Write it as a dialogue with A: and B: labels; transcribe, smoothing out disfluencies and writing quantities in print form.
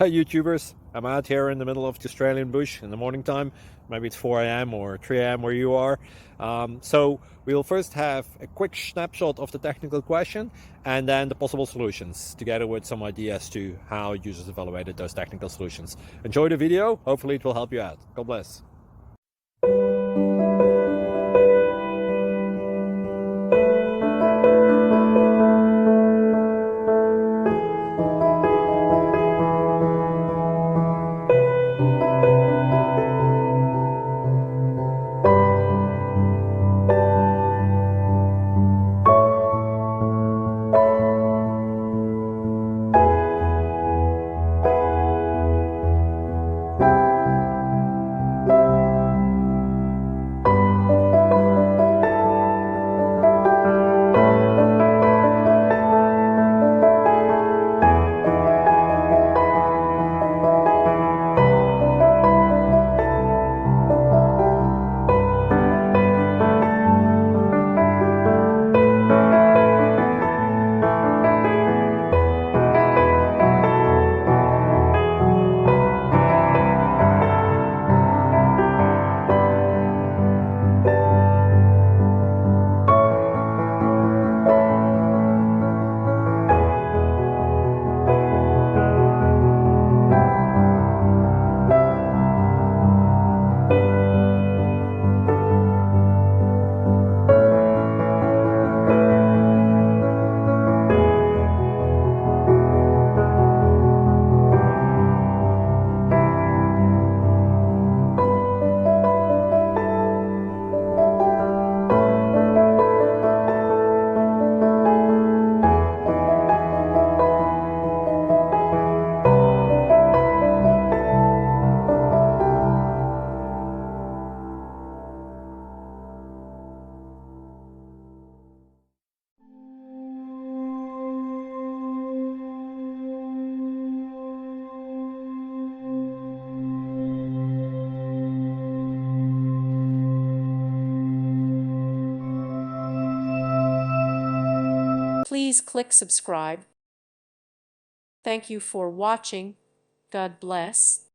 A: Hi YouTubers, I'm out here in the middle of the Australian bush in the morning time. Maybe it's 4 a.m. or 3 a.m. where you are. So we'll first have a quick snapshot of the technical question and then the possible solutions, together with some ideas to how users evaluated those technical solutions. Enjoy the video, hopefully it will help you out. God bless.
B: Please click subscribe. Thank you for watching. God bless.